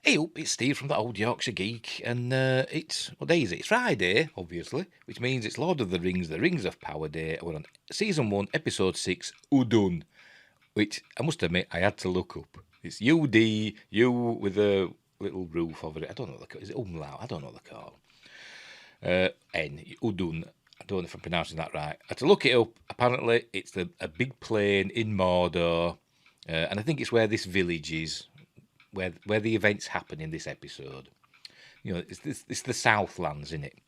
Hey up, it's Steve from the Old Yorkshire Geek, and what day is it? It's Friday, obviously, which means it's Lord of the Rings of Power Day. We're on Season 1, Episode 6, Udun, which I must admit I had to look up. It's UD, U with a little roof over it. I don't know what they call it. Is it umlaut? I don't know what they call it. N, Udun. I don't know if I'm pronouncing that right. I had to look it up. Apparently, it's a big plain in Mordor, and I think it's where this village is. Where the events happen in this episode. You know, it's the Southlands, in it,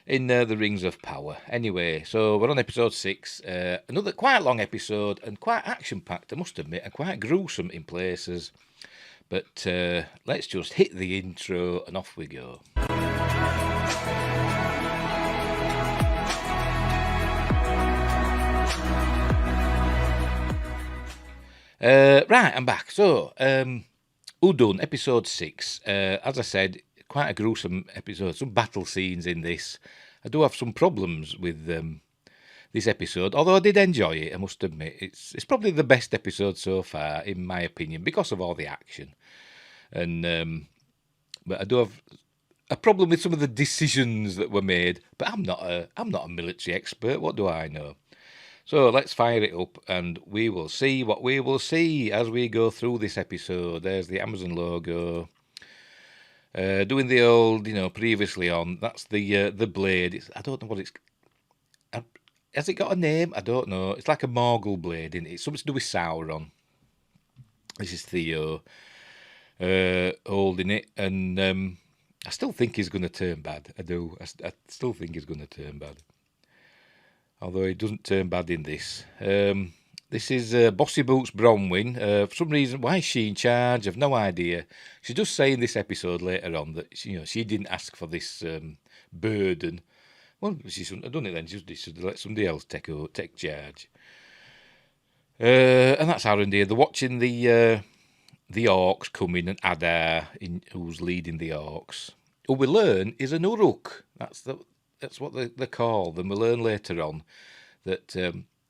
in the Rings of Power. Anyway, so we're on episode 6, another quite long episode and quite action-packed, I must admit, and quite gruesome in places. But let's just hit the intro and off we go. Right, I'm back. So, Udun, episode 6. As I said, quite a gruesome episode. Some battle scenes in this. I do have some problems with this episode, although I did enjoy it, I must admit. It's probably the best episode so far, in my opinion, because of all the action. And but I do have a problem with some of the decisions that were made. But I'm not a military expert. What do I know? So let's fire it up and we will see what we will see as we go through this episode. There's the Amazon logo. Doing the old, previously on. That's the blade. I don't know what it's... Has it got a name? I don't know. It's like a Morgul blade, isn't it? It's something to do with Sauron. This is Theo holding it. And I still think he's going to turn bad. I do. I still think he's going to turn bad. Although he doesn't turn bad in this. This is Bossy Boots Bronwyn. For some reason, why is she in charge? I've no idea. She does say in this episode later on that she didn't ask for this burden. Well, she shouldn't have done it then. She should have let somebody else take charge. And that's Arendir. They're watching the orcs come in, and Adar, who's leading the orcs, who we learn is an Uruk. That's what they call them. We learn later on that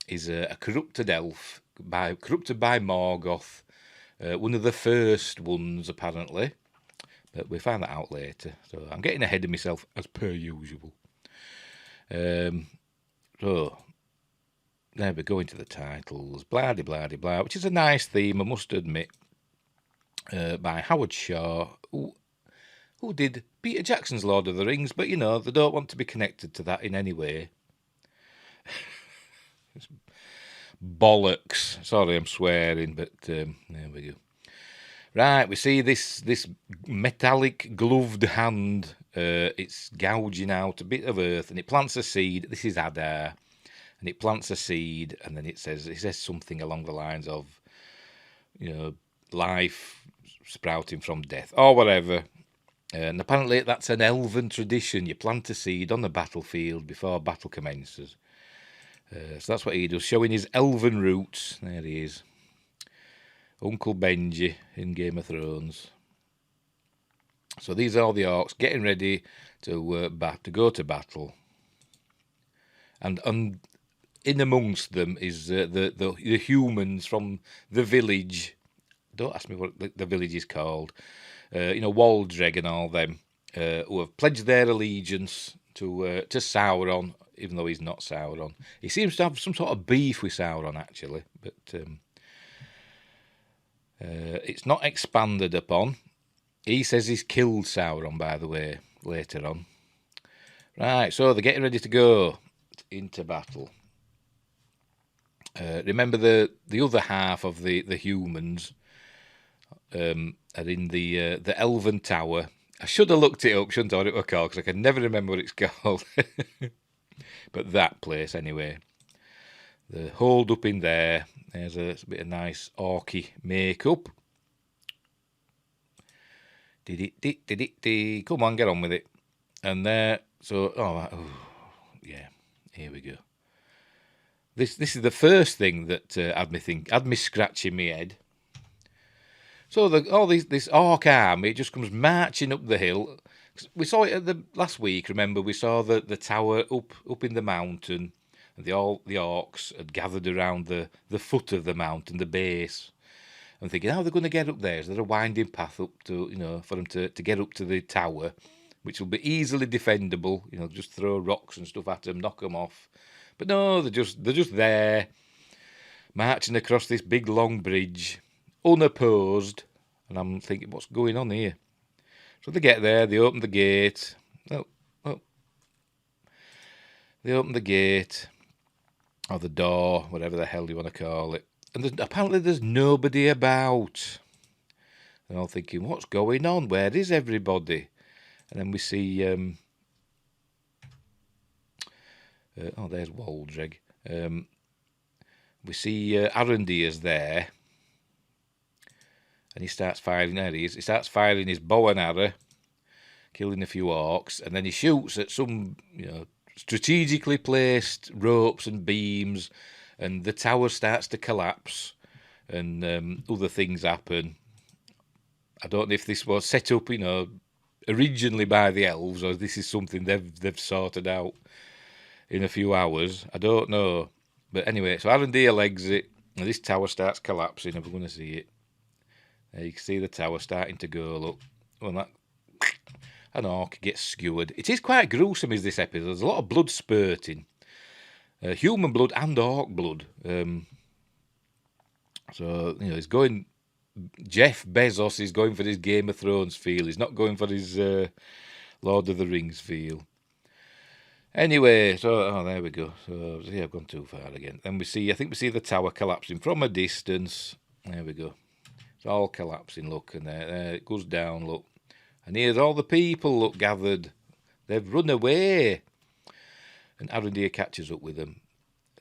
is a corrupted elf, corrupted by Morgoth, one of the first ones apparently, but we find that out later. So I'm getting ahead of myself as per usual. So there we go into the titles, blah de blah de blah, which is a nice theme, I must admit, by Howard Shaw, who did Peter Jackson's Lord of the Rings, but they don't want to be connected to that in any way. Bollocks. Sorry, I'm swearing, but there we go. Right, we see this metallic gloved hand. It's gouging out a bit of earth, and it plants a seed. This is Adar, and it plants a seed, and then it says something along the lines of, life sprouting from death, or whatever. And apparently that's an elven tradition. You plant a seed on the battlefield before battle commences. So that's what he does, showing his elven roots. There he is. Uncle Benji in Game of Thrones. So these are all the orcs getting ready to go to battle. And in amongst them is the humans from the village. Don't ask me what the village is called. Waldreg and all them, who have pledged their allegiance to Sauron, even though he's not Sauron. He seems to have some sort of beef with Sauron, actually, but it's not expanded upon. He says he's killed Sauron, by the way, later on. Right, so they're getting ready to go into battle. Remember the other half of the humans are in the Elven Tower. I should have looked it up, shouldn't I, what it was called, because I can never remember what it's called. But that place, anyway. The hold up in there. There's a bit of nice orky makeup. Come on, get on with it. And there, yeah, here we go. This is the first thing that had me scratching my head. So this orc army just comes marching up the hill. We saw it last week. Remember, we saw the tower up in the mountain, and the orcs had gathered around the foot of the mountain, the base, I'm thinking, how are they going to get up there? Is there a winding path up to, for them to get up to the tower, which will be easily defendable? Just throw rocks and stuff at them, knock them off. But no, they're just there, marching across this big long bridge, unopposed. And I'm thinking, what's going on here? So they get there, they open the gate. They open the gate, or the door, whatever the hell you want to call it. And apparently there's nobody about. And I'm thinking, what's going on? Where is everybody? And then we see, there's Waldreg. We see Arendeer's there. And he starts firing, there he is. He starts firing his bow and arrow, killing a few orcs. And then he shoots at some, strategically placed ropes and beams, and the tower starts to collapse, and other things happen. I don't know if this was set up, originally by the elves, or this is something they've sorted out in a few hours. I don't know. But anyway, so Arendeer legs it, and this tower starts collapsing, and we're going to see it. There you can see the tower starting to go, look. Well, that... An orc gets skewered. It is quite gruesome, is this episode. There's a lot of blood spurting. Human blood and orc blood. So, he's going... Jeff Bezos is going for his Game of Thrones feel. He's not going for his Lord of the Rings feel. Anyway, so... there we go. So, I've gone too far again. Then we see the tower collapsing from a distance. There we go. It's all collapsing, look. And there it goes down, look. And here's all the people, look, gathered. They've run away. And Arendeer catches up with them.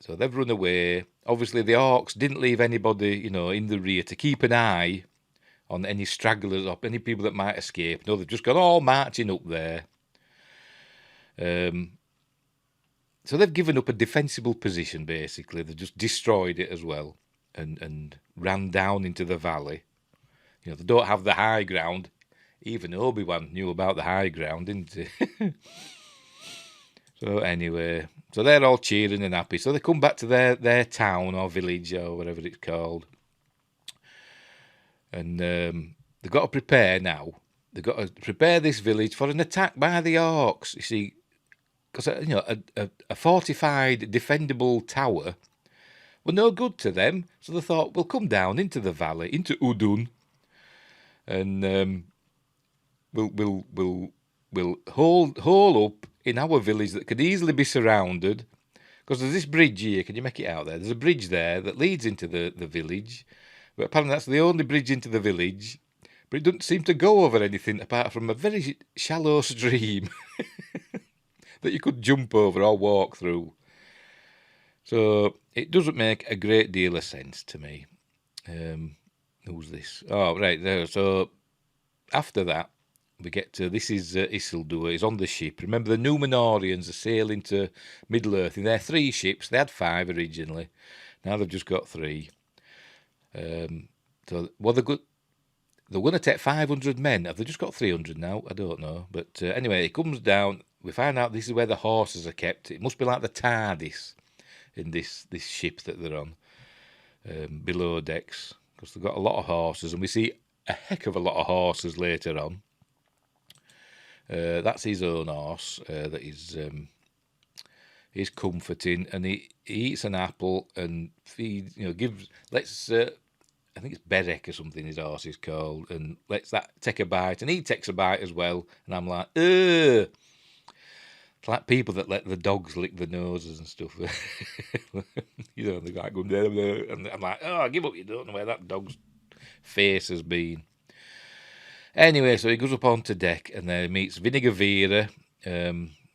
So they've run away. Obviously, the orcs didn't leave anybody, in the rear to keep an eye on any stragglers or any people that might escape. No, they've just gone all marching up there. So they've given up a defensible position, basically. They've just destroyed it as well and ran down into the valley. They don't have the high ground. Even Obi-Wan knew about the high ground, didn't he? So anyway, so they're all cheering and happy. So they come back to their town or village or whatever it's called. And they've got to prepare now. They've got to prepare this village for an attack by the orcs. You see, because a fortified, defendable tower were no good to them. So they thought, we'll come down into the valley, into Udun, and we'll hole up in our village that could easily be surrounded. Because there's this bridge here, can you make it out there? There's a bridge there that leads into the village. But apparently that's the only bridge into the village. But it doesn't seem to go over anything apart from a very shallow stream that you could jump over or walk through. So it doesn't make a great deal of sense to me. Who's this? Oh, right there. So after that, we get to, this is Isildur. He's on the ship. Remember, the Númenóreans are sailing to Middle-earth in their 3 ships. They had 5 originally. Now they've just got 3. So, well, they're going to take 500 men. Have they just got 300 now? I don't know. But anyway, it comes down. We find out this is where the horses are kept. It must be like the TARDIS in this ship that they're on, below decks, because they've got a lot of horses. And we see a heck of a lot of horses later on. That's his own horse that he's comforting, and he eats an apple and feeds, I think it's Berek or something his horse is called, and lets that take a bite, and he takes a bite as well, and I'm like, ugh. It's like people that let the dogs lick the noses and stuff. They like going there, and I'm like, oh, give up, you don't know where that dog's face has been. Anyway, so he goes up onto deck, and then he meets Vinegar Vera,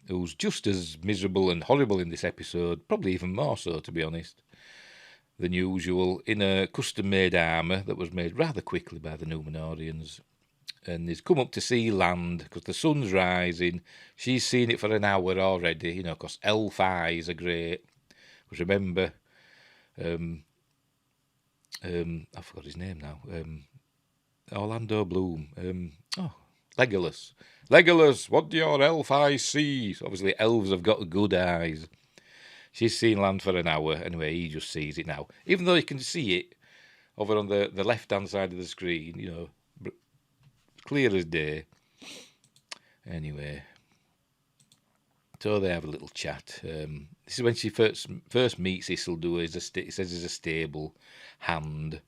who's just as miserable and horrible in this episode, probably even more so, to be honest, than usual, in a custom-made armour that was made rather quickly by the Númenóreans. And he's come up to see land, because the sun's rising. She's seen it for an hour already, because elf eyes are great. Because remember, I forgot his name now, Orlando Bloom. Legolas. Legolas, what do your elf eyes see? So obviously, elves have got good eyes. She's seen land for an hour. Anyway, he just sees it now. Even though you can see it over on the left-hand side of the screen, you know, clear as day. Anyway, so they have a little chat. This is when she first meets Isildur. He says he's a stable hand.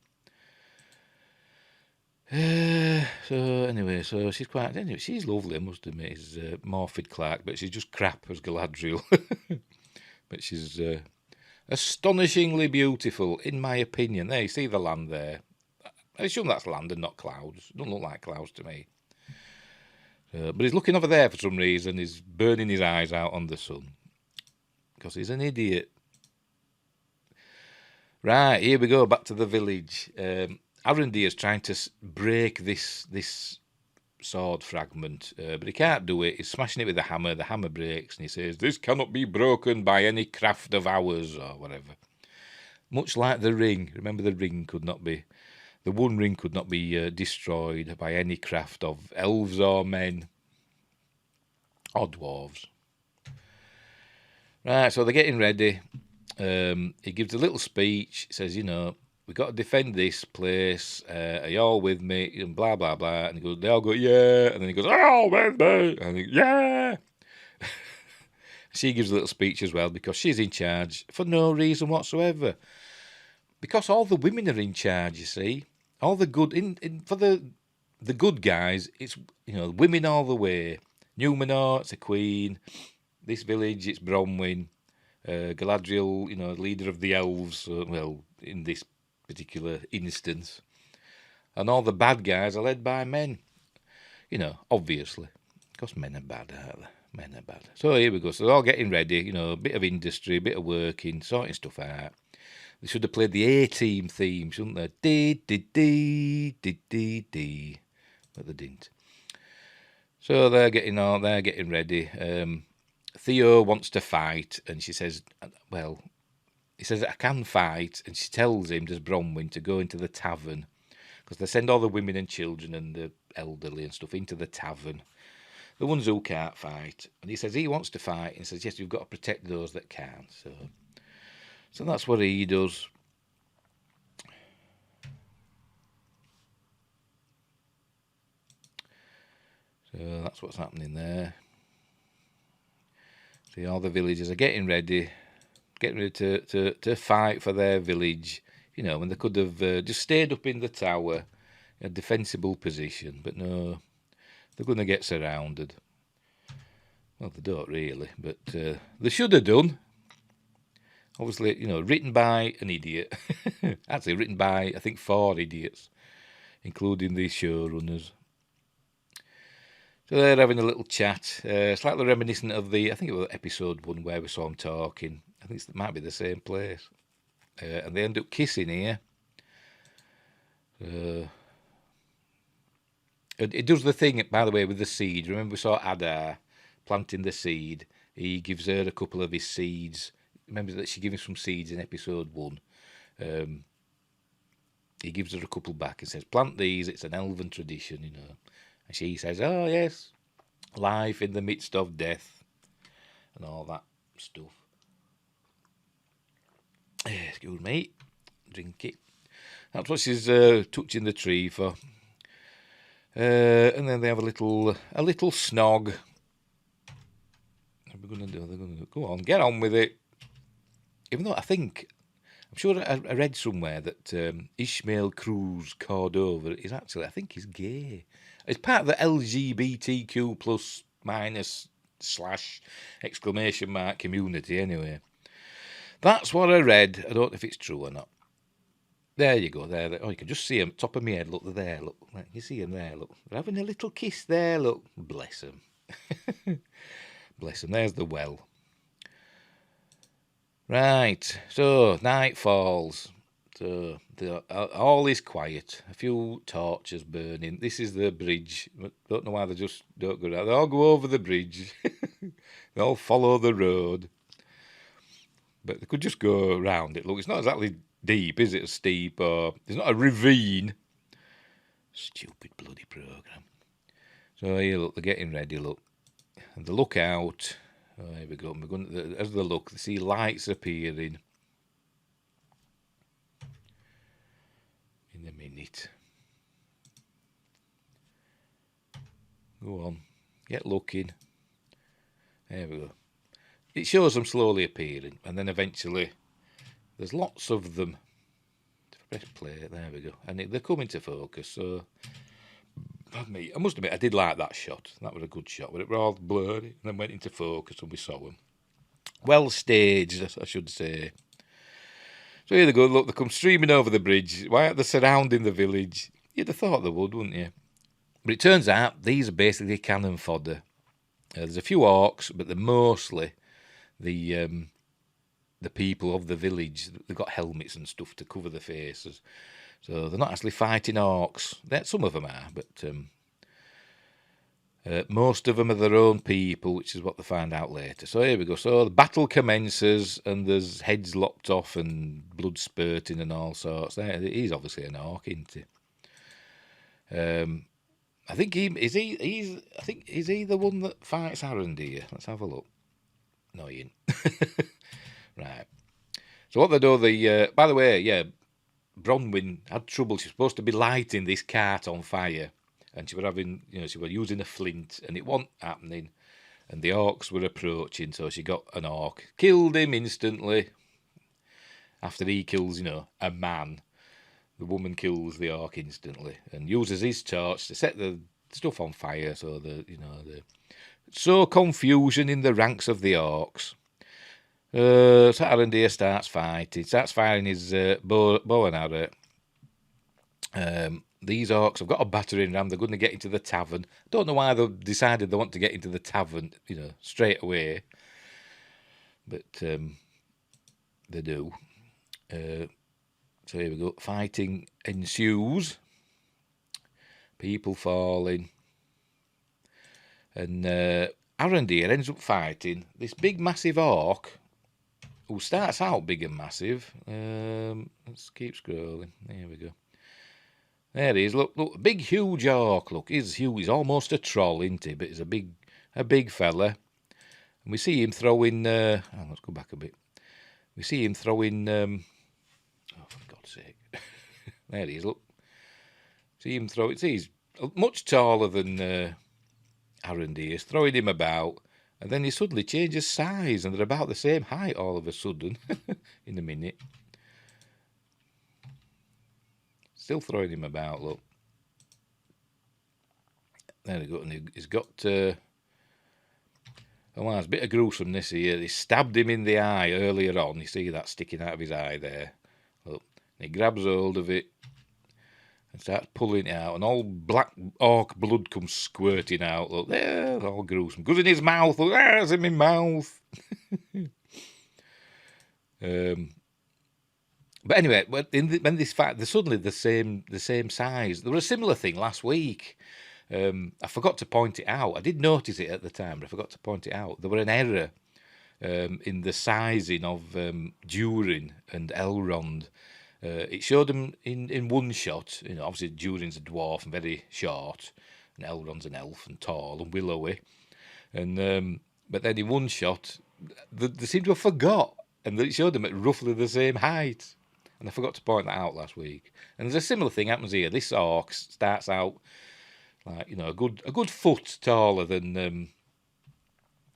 So anyway, she's lovely, I must admit. She's Morfydd Clark, but she's just crap as Galadriel. But she's astonishingly beautiful, in my opinion. There, you see the land there. I assume that's land and not clouds. It doesn't look like clouds to me. But he's looking over there for some reason. He's burning his eyes out on the sun. Because he's an idiot. Right, here we go, back to the village. Arundi is trying to break this sword fragment, but he can't do it. He's smashing it with the hammer. The hammer breaks, and he says, "This cannot be broken by any craft of ours," or whatever. Much like the ring. Remember, the one ring could not be destroyed by any craft of elves or men or dwarves. Right, so they're getting ready. He gives a little speech. He says, you know, we've got to defend this place. Are you all with me? And blah, blah, blah. And they all go, yeah. And then he goes, are you all with me? And he goes, yeah. She gives a little speech as well because she's in charge for no reason whatsoever. Because all the women are in charge, you see. All the good, for the good guys, it's, you know, women all the way. Numenor, it's a queen. This village, it's Bronwyn. Galadriel, you know, leader of the elves, well, in this particular instance. And all the bad guys are led by men. You know, obviously. Because men are bad, aren't they? Men are bad. So here we go. So they're all getting ready, you know, a bit of industry, a bit of working, sorting stuff out. They should have played the A-Team theme, shouldn't they? Dee. But they didn't. So they're getting ready. Theo wants to fight, and she says, well, he says, I can fight, and she tells him, does Bronwyn, to go into the tavern, because they send all the women and children and the elderly and stuff into the tavern, the ones who can't fight. And he says he wants to fight, and he says, yes, you've got to protect those that can. So that's what he does. So that's what's happening there. See, all the villagers are getting ready to fight for their village. You know, when they could have just stayed up in the tower, a defensible position. But no, they're going to get surrounded. Well, they don't really, but they should have done. Obviously, you know, written by an idiot. Actually, written by, I think, 4 idiots, including the showrunners. So they're having a little chat, slightly reminiscent of I think it was episode 1 where we saw them talking. I think it might be the same place. And they end up kissing here. It does the thing, by the way, with the seed. Remember we saw Adar planting the seed. He gives her a couple of his seeds. Remember that she gave him some seeds in episode 1. He gives her a couple back and says, plant these, it's an elven tradition, you know. And she says, oh, yes, life in the midst of death and all that stuff. Excuse me, drink it. That's what she's touching the tree for. And then they have a little snog. What are we going to do? They're going to go on, get on with it. Even though I'm sure I read somewhere that Ishmael Cruz Cordova is actually, I think he's gay. It's part of the LGBTQ plus minus / exclamation mark community anyway. That's what I read. I don't know if it's true or not. There you go. There. Oh, you can just see them. Top of my head. Look, they're there. Look. You see them there. Look. They're having a little kiss there. Look. Bless them. Bless them. There's the well. Right. So, night falls. So, all is quiet. A few torches burning. This is the bridge. Don't know why they just don't go down. They all go over the bridge. They all follow the road. But they could just go around it. Look, it's not exactly deep, is it? Steep, or there's not a ravine. Stupid bloody programme. So here, look, they're getting ready, look. And they look out. Oh, here we go. As they look, they see lights appearing. minute. Go on. Get looking. There we go. It shows them slowly appearing, and then eventually there's lots of them. Press play. There we go. And they're coming to focus, so... I must admit, I did like that shot. That was a good shot, but it was all blurry, and then went into focus and we saw them. Well staged, I should say. So here they go, look, they come streaming over the bridge. Why aren't they surrounding the village? You'd have thought they would, wouldn't you? But it turns out these are basically cannon fodder. There's a few orcs, but they're mostly the people of the village. They've got helmets and stuff to cover their faces. So they're not actually fighting orcs. Some of them are, but most of them are their own people, which is what they find out later. So here we go. So the battle commences, and there's heads lopped off and blood spurting and all sorts. He's obviously an orc, isn't he? I think is he the one that fights Arondir? Let's have a look. No, he ain't. Right. So what they do, by the way, yeah, Bronwyn had trouble. She was supposed to be lighting this cart on fire, and she was using a flint, and it wasn't happening, and the orcs were approaching, so she got an orc, killed him instantly. After he kills, a man, the woman kills the orc instantly, and uses his torch to set the stuff on fire, so so confusion in the ranks of the orcs. So Arondir starts firing his bow and arrow. These orcs have got a battering ram. They're going to get into the tavern. Don't know why they've decided they want to get into the tavern, straight away. But they do. So here we go. Fighting ensues. People falling. And Arondir ends up fighting this big, massive orc, who starts out big and massive. Let's keep scrolling. There we go. There he is. Look, big, huge orc. Look, he's huge. He's almost a troll, isn't he? But he's a big fella. And we see him throwing. Let's go back a bit. We see him throwing. Oh, for God's sake! There he is. Look. See him throw. He's much taller than Arondir. He's throwing him about. And then he suddenly changes size, and they're about the same height all of a sudden, in a minute. Still throwing him about, look. There we go, and he's got... it's a bit of gruesomeness here. He stabbed him in the eye earlier on. You see that sticking out of his eye there. Look, and he grabs hold of it and starts pulling it out, and all black orc blood comes squirting out. Look, there, all gruesome. Goes in his mouth. Look, there's in my mouth. But anyway, when this fight, they're suddenly the same size. There was a similar thing last week. I forgot to point it out. I did notice it at the time, but I forgot to point it out. There was an error in the sizing of Durin and Elrond. It showed them in one shot. Obviously Durin's a dwarf and very short, and Elrond's an elf and tall and willowy. And but then in one shot, they seem to have forgot, and it showed them at roughly the same height. And I forgot to point that out last week. And there's a similar thing happens here. This orc starts out like a good foot taller than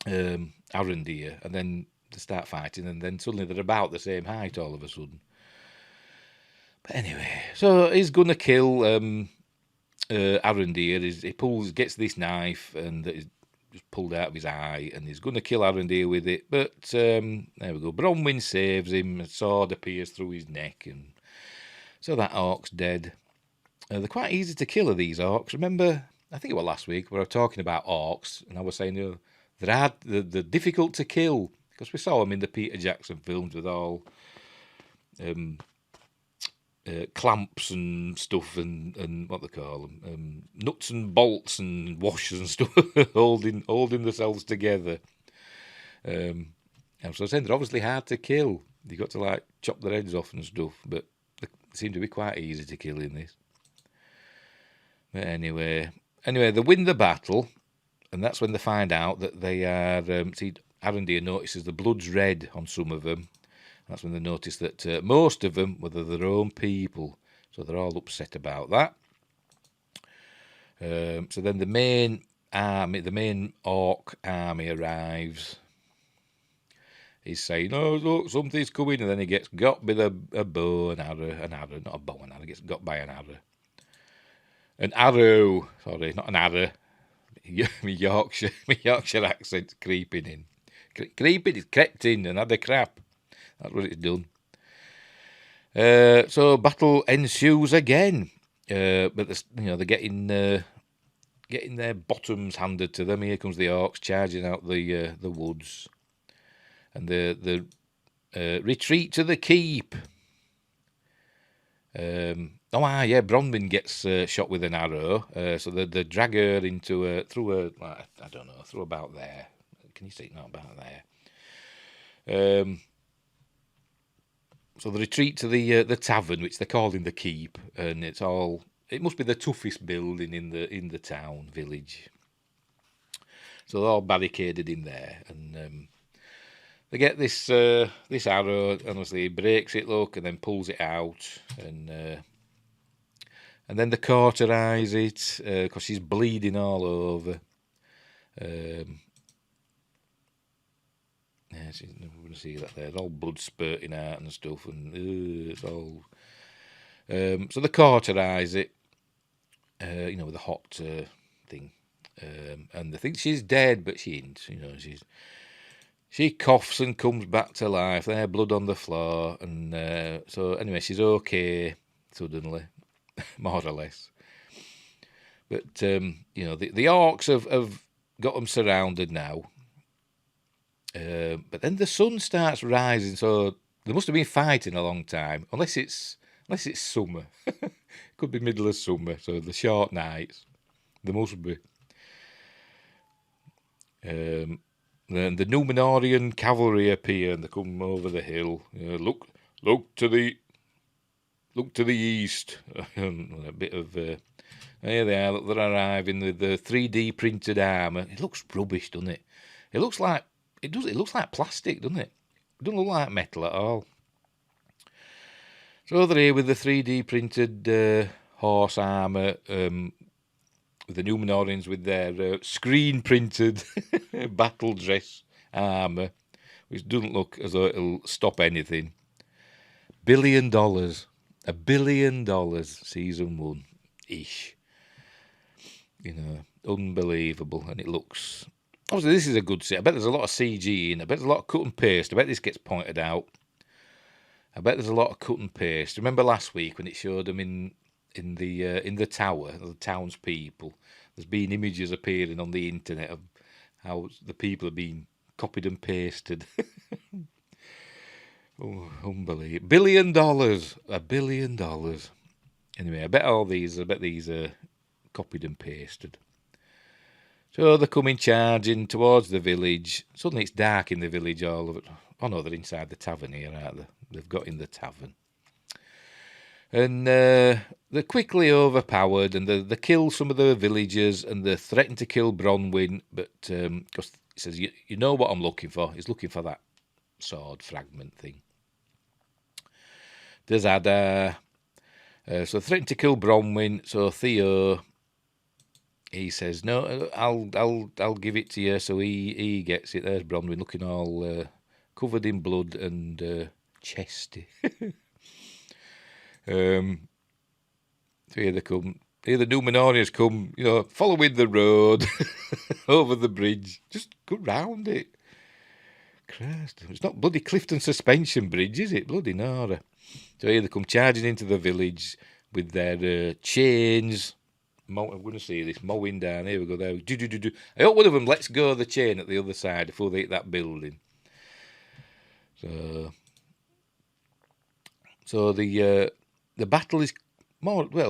Arondir, and then they start fighting, and then suddenly they're about the same height all of a sudden. But anyway, so he's gonna kill Arondir. He gets this knife, and it's just pulled out of his eye, and he's gonna kill Arondir with it. But there we go. Bronwyn saves him. A sword appears through his neck, and so that orc's dead. They're quite easy to kill, these orcs. Remember, I think it was last week, where I was talking about orcs, and I was saying, they're difficult to kill, because we saw them in the Peter Jackson films with all clamps and stuff, and what they call them, nuts and bolts and washers and stuff, holding themselves together. And so I said they're obviously hard to kill. You got to chop their heads off and stuff, but they seem to be quite easy to kill in this. But anyway, they win the battle, and that's when they find out that they are. Arondir notices the blood's red on some of them. That's when they notice that most of them were their own people. So they're all upset about that. So then the main orc army arrives. He's saying, "Oh, look, something's coming," and then he gets got with a bow and arrow, not a bow and arrow. Gets got by an arrow. Sorry, not an arrow. my Yorkshire accent creeping in. It's crept in and had a crap. That's what it's done. So battle ensues again. But they're getting their bottoms handed to them. Here comes the orcs charging out the woods, and the retreat to the keep. Bronwyn gets shot with an arrow. So they drag her into through about there. Can you see? Not about there. So the retreat to the tavern, which they're calling the keep, and it must be the toughest building in the town village. So they're all barricaded in there, and they get this arrow. Honestly, he breaks it, look, and then pulls it out, and then they cauterize it because she's bleeding all over. Yeah, we're going to see that there. It's all blood spurting out and stuff, and it's all. So they cauterize it, with a hot thing, and they think she's dead, but she ain't. She coughs and comes back to life. There's blood on the floor, and so anyway, she's okay suddenly, more or less. But the orcs have got them surrounded now. But then the sun starts rising, so they must have been fighting a long time, unless it's summer. Could be middle of summer, so the short nights. There must be. The Númenórean cavalry appear, and they come over the hill. Look to the east. A bit of there they are. They're arriving with the 3D printed armour. It looks rubbish, doesn't it? It looks like plastic, doesn't it? It doesn't look like metal at all. So they're here with the 3D printed horse armour, with the Númenóreans with their screen printed battle dress armour, which doesn't look as though it'll stop anything. $1 billion. $1 billion, season 1 ish. Unbelievable. And it looks. Obviously, this is a good set. I bet there's a lot of CG in. I bet there's a lot of cut and paste. I bet this gets pointed out. I bet there's a lot of cut and paste. Remember last week when it showed them in the tower, the townspeople? There's been images appearing on the internet of how the people have been copied and pasted. Oh, unbelievable! $1 billion, $1 billion. Anyway, I bet these are copied and pasted. So they're coming charging towards the village. Suddenly it's dark in the village all of it. Oh no, they're inside the tavern here, aren't they? They've got in the tavern. And they're quickly overpowered, and they kill some of the villagers, and they threaten to kill Bronwyn, but because he says, you know what I'm looking for? He's looking for that sword fragment thing. There's Ada. So threaten to kill Bronwyn, so Theo, he says, no, I'll give it to you. So he gets it. There's Bronwyn looking all covered in blood and chesty. So here they come. Here the Númenóreans come, following the road over the bridge. Just go round it. Christ, it's not bloody Clifton Suspension Bridge, is it? Bloody Nora. So here they come charging into the village with their chains. I'm going to see this mowing down. Here we go. There. I hope one of them lets go of the chain at the other side before they hit that building. So the battle is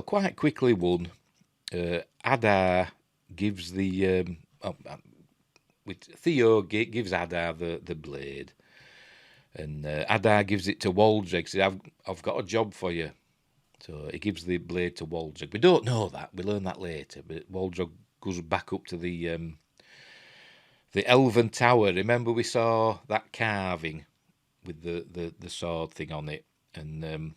quite quickly won. Ada gives Theo gives Ada the blade, and Ada gives it to Waldreg. Says, I've got a job for you. So he gives the blade to Waldreg. We don't know that. We learn that later. But Waldreg goes back up to the Elven Tower. Remember we saw that carving with the sword thing on it, and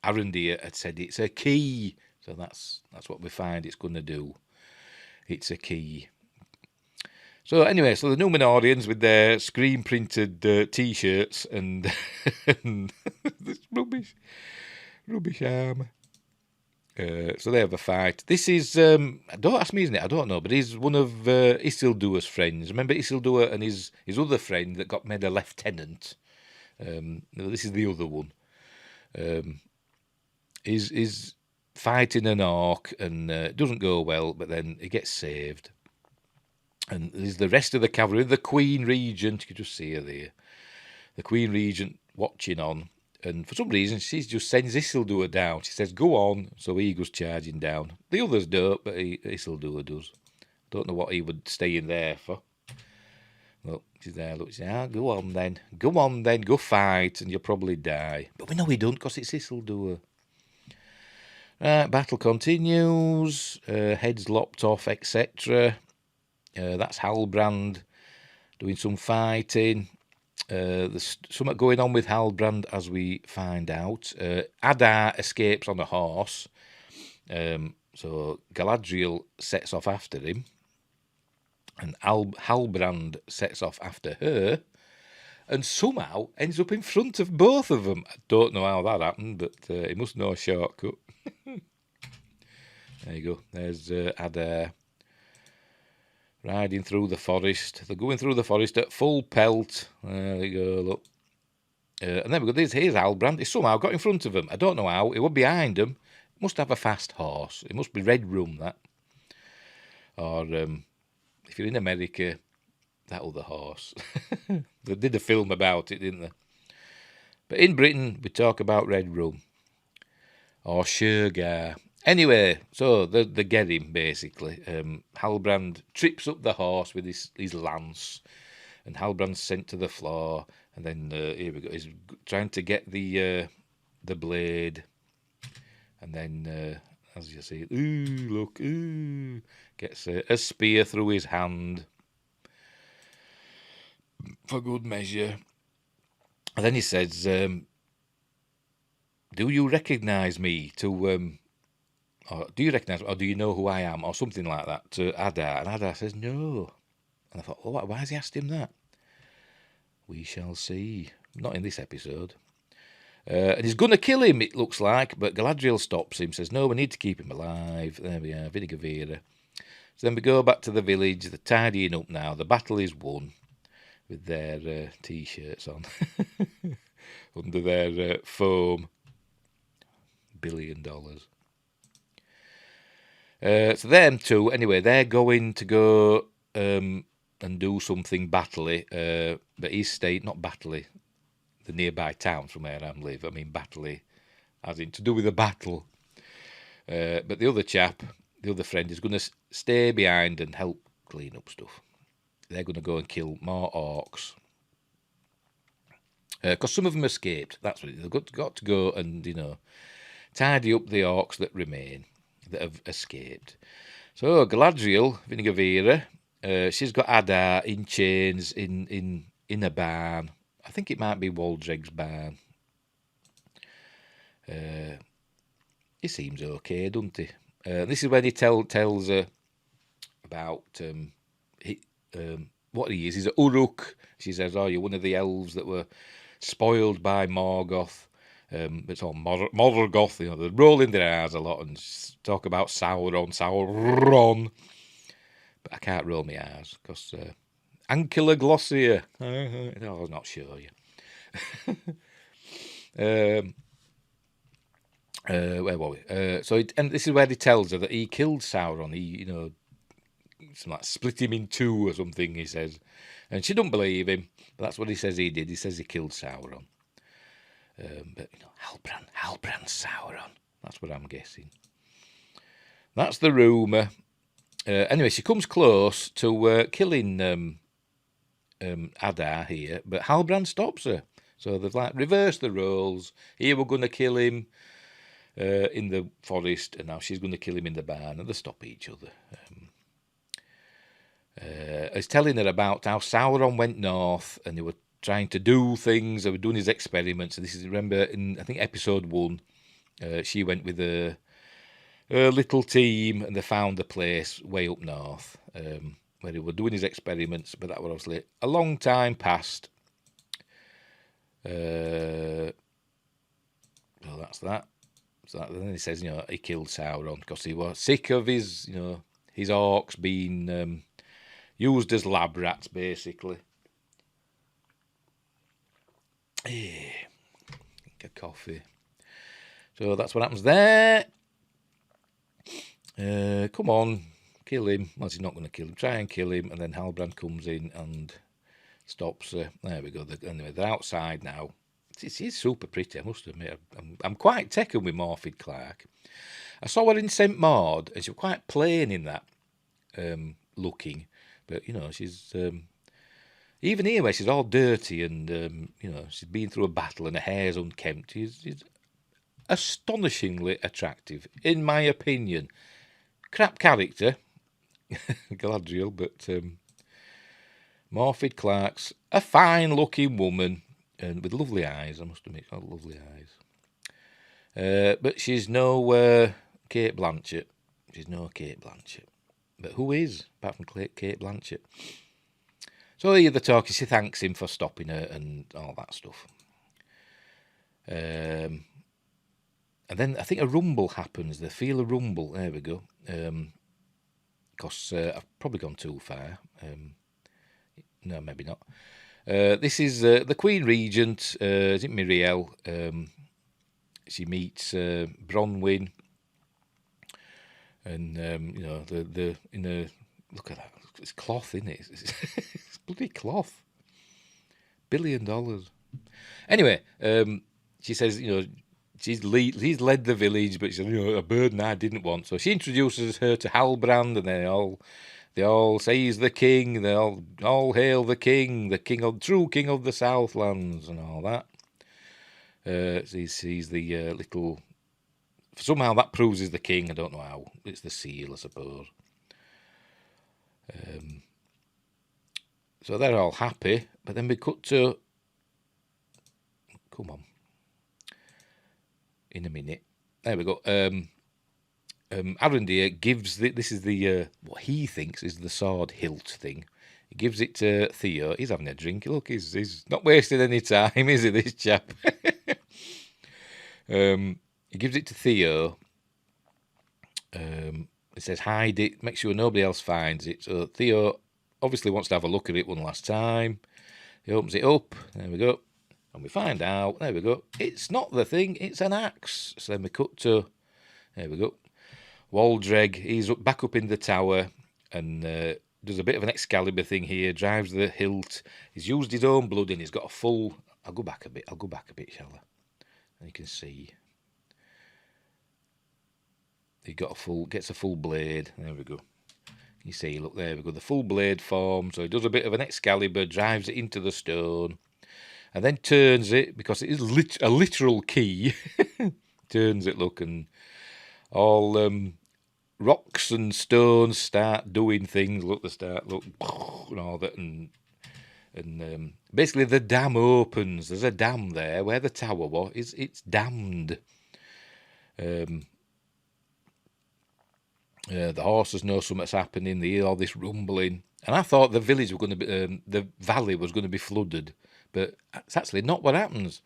Arondir had said it's a key. So that's what we find it's going to do. It's a key. So anyway, so the Numenorians with their screen printed T-shirts and, and this rubbish armour. So they have a fight. This is, don't ask me, isn't it? I don't know, but he's one of Isildur's friends. Remember Isildur and his other friend that got made a lieutenant? This is the other one. Is fighting an orc and it doesn't go well, but then he gets saved. And there's the rest of the cavalry, the Queen Regent, you can just see her there. The Queen Regent watching on. And for some reason, she just sends Isildur down. She says, go on. So he goes charging down. The others don't, but Isildur does. Don't know what he would stay in there for. Look, she's there. Look, she says, go on then. Go on then. Go fight, and you'll probably die. But we know he don't, because it's Isildur. Right, battle continues. Heads lopped off, etc. That's Halbrand doing some fighting. There's something going on with Halbrand as we find out. Adar escapes on a horse. So Galadriel sets off after him. And Halbrand sets off after her. And somehow ends up in front of both of them. I don't know how that happened, but he must know a shortcut. There you go. There's Adar. Riding through the forest. They're going through the forest at full pelt. There you go, look. And then we go, here's Halbrand. He somehow got in front of them. I don't know how. He was behind them. Must have a fast horse. It must be Red Rum, that. Or, if you're in America, that other horse. They did a film about it, didn't they? But in Britain, we talk about Red Rum. Or Shergar. Anyway, so they get him, basically. Halbrand trips up the horse with his lance, and Halbrand's sent to the floor, and then, here we go, he's trying to get the blade, and then, as you see, gets a spear through his hand, for good measure. And then he says, do you recognise me or do you recognise, or do you know who I am, or something like that, to Adar? And Adar says, no. And I thought, oh, why has he asked him that? We shall see. Not in this episode. And he's going to kill him, it looks like, but Galadriel stops him, says, no, we need to keep him alive. There we are, Vinegar Vera. So then we go back to the village. They're tidying up now. The battle is won with their T-shirts on. Under their foam. $1 billion. So them two, anyway, they're going to go and do something battley, but he's stayed, not battley, the nearby town from where I live. I mean battley, as in to do with a battle. But the other chap, the other friend, is going to stay behind and help clean up stuff. They're going to go and kill more orcs. Because some of them escaped. That's what it is. They've got to go and, tidy up the orcs that remain, that have escaped. So Galadriel, Vinegar Vera, she's got Adar in chains in a barn. I think it might be Waldreg's barn. He seems okay, doesn't he? This is when he tells her about what he is. He's an Uruk. She says, oh, you're one of the elves that were spoiled by Morgoth. It's all Morgoth, they're rolling their eyes a lot and talk about Sauron. But I can't roll my eyes because Ankyloglossy. I'm not sure. Where were we? And this is where he tells her that he killed Sauron. He, like split him in two or something. He says, and she don't believe him. But that's what he says he did. He says he killed Sauron. But Halbrand Sauron. That's what I'm guessing. That's the rumour. Anyway, she comes close to killing Adar here, but Halbrand stops her. So they've reversed the roles. Here we're going to kill him in the forest, and now she's going to kill him in the barn, and they stop each other. He's telling her about how Sauron went north, and they were trying to do things. They were doing his experiments. And this is, remember, in I think episode 1, She went with her little team, and they found the place way up north where he were doing his experiments, but that was obviously a long time past. So that's that. So then he says, he killed Sauron because he was sick of his, his orcs being used as lab rats, basically. Drink a coffee. So that's what happens there. Come on, kill him. Well, he's not going to kill him. Try and kill him, and then Halbrand comes in and stops her. There we go. Anyway, they're outside now. It's super pretty, I must admit. I'm quite taken with Morfydd Clark. I saw her in St Maud, and she was quite plain in that, looking. But, she's... even here, where she's all dirty and, she's been through a battle and her hair's unkempt, she's astonishingly attractive, in my opinion. Crap character, Galadriel, but Morfydd Clark's a fine-looking woman, and with lovely eyes, I must admit, she's got lovely eyes. But she's no Kate Blanchett. She's no Kate Blanchett. But who is, apart from Kate Blanchett? So here they're talking, she thanks him for stopping her and all that stuff. And then I think a rumble happens. They feel a rumble. There we go. Because I've probably gone too far. No, maybe not. This is the Queen Regent, is it Miriel? She meets Bronwyn, and the in a look at that, it's cloth, isn't it? It's bloody cloth. $1 billion. Anyway, she says, she's led the village, but she said, a burden I didn't want. So she introduces her to Halbrand, and they all say he's the king. They all hail the king true king of the Southlands, and all that. He's the little. Somehow that proves he's the king. I don't know how. It's the seal, I suppose. So they're all happy, but then we cut to. Come on. In a minute. There we go. Arondir gives this is the what he thinks is the sword hilt thing. He gives it to Theo. He's having a drink. Look, he's not wasting any time, is he, this chap? He gives it to Theo. He says, hide it, make sure nobody else finds it. So Theo obviously wants to have a look at it one last time. He opens it up. There we go. And we find out, there we go, it's not the thing, it's an axe. So then we cut to, there we go, Waldreg. He's back up in the tower and does a bit of an Excalibur thing here, drives the hilt. He's used his own blood and he's got a full, I'll go back a bit, shall I? And you can see. He gets a full blade. There we go. You see, look, there we go, the full blade form. So he does a bit of an Excalibur, drives it into the stone. And then turns it, because it is a literal key, turns it, look, and all rocks and stones start doing things. Look, and all that, and basically the dam opens. There's a dam there where the tower was. It's dammed. The horses know something's happening. They hear all this rumbling, and I thought the village were going to be, the valley was going to be flooded. But that's actually not what happens.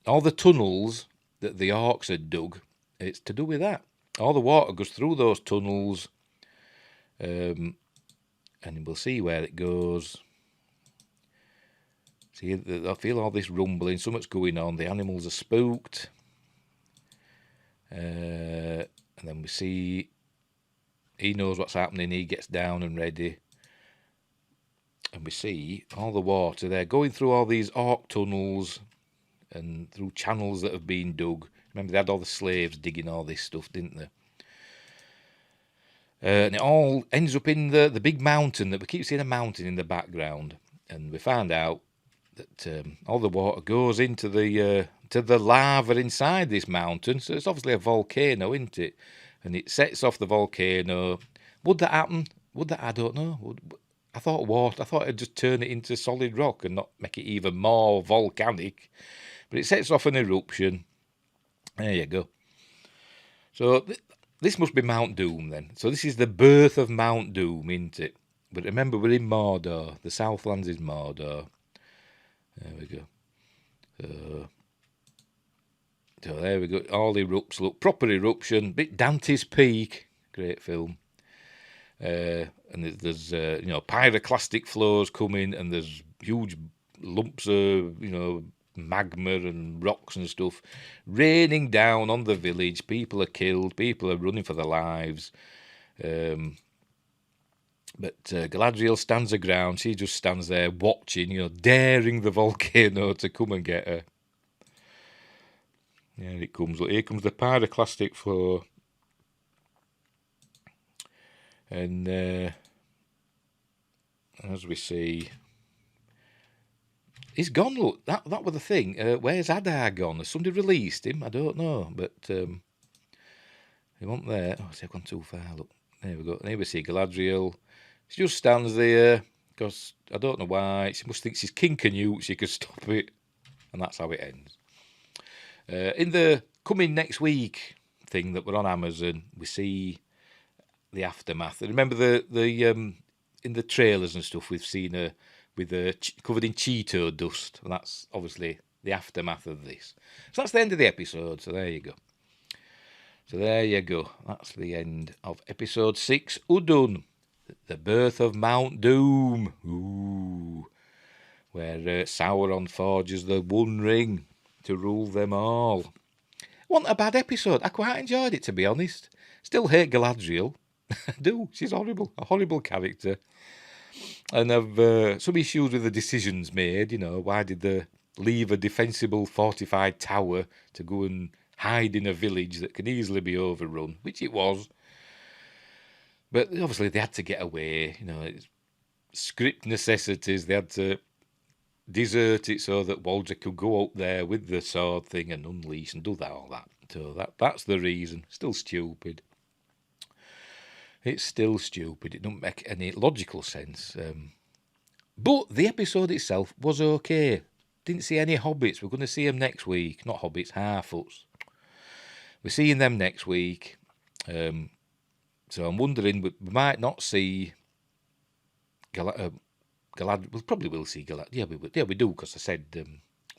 All the tunnels that the orcs had dug, it's to do with that. All the water goes through those tunnels, and we'll see where it goes. See, I feel all this rumbling, so much going on. The animals are spooked. And then we see he knows what's happening. He gets down and ready. And we see all the water there going through all these orc tunnels and through channels that have been dug. Remember, they had all the slaves digging all this stuff, didn't they? And it all ends up in the big mountain that we keep seeing, a mountain in the background. And we find out that all the water goes into the lava inside this mountain. So it's obviously a volcano, isn't it? And it sets off the volcano. Would that happen? I don't know. I thought it'd just turn it into solid rock and not make it even more volcanic. But it sets off an eruption. There you go. So this must be Mount Doom then. So this is the birth of Mount Doom, isn't it? But remember, we're in Mordor. The Southlands is Mordor. There we go. So there we go. All erupts. Look, proper eruption. Bit Dante's Peak. Great film. And there's pyroclastic flows coming, and there's huge lumps of magma and rocks and stuff raining down on the village. People are killed. People are running for their lives. But Galadriel stands her ground. She just stands there watching, daring the volcano to come and get her. Here it comes. Look, here comes the pyroclastic flow. And as we see, he's gone. Look, that was the thing. Where's Adar gone? Has somebody released him? I don't know, but he wasn't there. Oh, see, I've gone too far. Look, there we go. There we see Galadriel. She just stands there because I don't know why. She must think she's King Canute. She could stop it, and that's how it ends. In the coming next week thing that we're on Amazon, we see the aftermath. And remember the in the trailers and stuff, we've seen her with covered in Cheeto dust, and that's obviously the aftermath of this. So that's the end of the episode. So there you go. That's the end of episode 6. Udun, the birth of Mount Doom. Ooh, where Sauron forges the One Ring to rule them all. Wasn't a bad episode. I quite enjoyed it, to be honest. Still hate Galadriel. I do. She's horrible. A horrible character. And I've some issues with the decisions made. Why did they leave a defensible fortified tower to go and hide in a village that can easily be overrun, which it was. But obviously they had to get away. It's script necessities. They had to desert it so that Waldrick could go up there with the sword thing and unleash and do all that. So that's the reason. Still stupid. It's still stupid. It doesn't make any logical sense. But the episode itself was okay. Didn't see any hobbits. We're going to see them next week. Not hobbits, Harfoots. We're seeing them next week. So I'm wondering, we might not see Galadriel. We probably will see Galadriel. Yeah, we will. Yeah, we do, because I said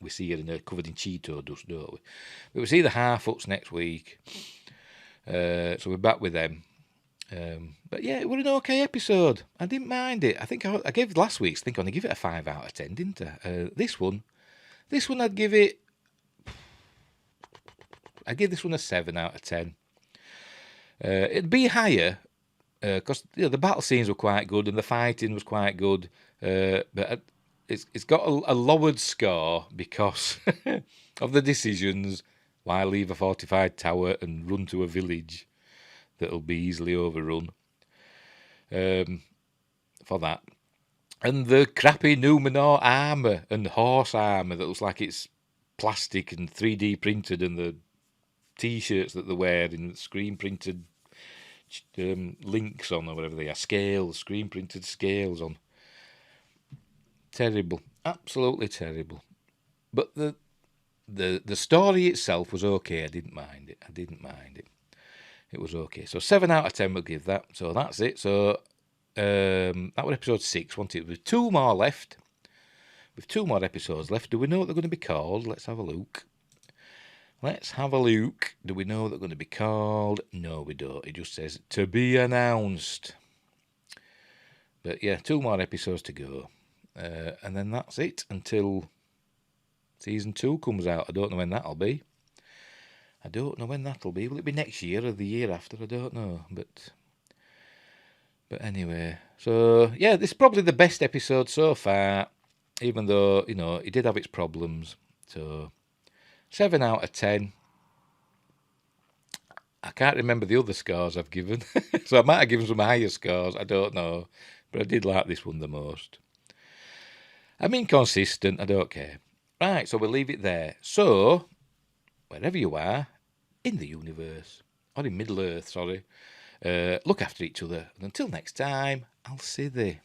we see her covered in Cheeto dust, don't we? But we see the Harfoots next week. So we're back with them. But yeah, it was an okay episode. I didn't mind it. I think I gave last week's. I think I only give it a 5 out of 10, didn't I? This one, I'd give it. I'd give this one a 7 out of 10. It'd be higher because the battle scenes were quite good and the fighting was quite good. But it's got a lowered score because of the decisions. Why leave a fortified tower and run to a village that'll be easily overrun for that. And the crappy Numenor armour and horse armour that looks like it's plastic and 3D printed, and the T-shirts that they're wearing, screen printed links on, or whatever they are, scales, screen printed scales on. Terrible, absolutely terrible. But the story itself was okay. I didn't mind it. It was okay. So 7 out of 10 we'll give that. So that's it. So that was episode 6, wasn't it? With 2 more left. With 2 more episodes left. Do we know what they're going to be called? Let's have a look. Do we know what they're going to be called? No, we don't. It just says to be announced. But yeah, 2 more episodes to go. And then that's it until season 2 comes out. I don't know when that'll be. Will it be next year or the year after? I don't know. But anyway. So yeah, this is probably the best episode so far. Even though, it did have its problems. So 7 out of 10. I can't remember the other scores I've given. So I might have given some higher scores. I don't know. But I did like this one the most. I'm inconsistent. I don't care. Right, so we'll leave it there. So, wherever you are in the universe, or in Middle Earth, look after each other. And until next time, I'll see thee.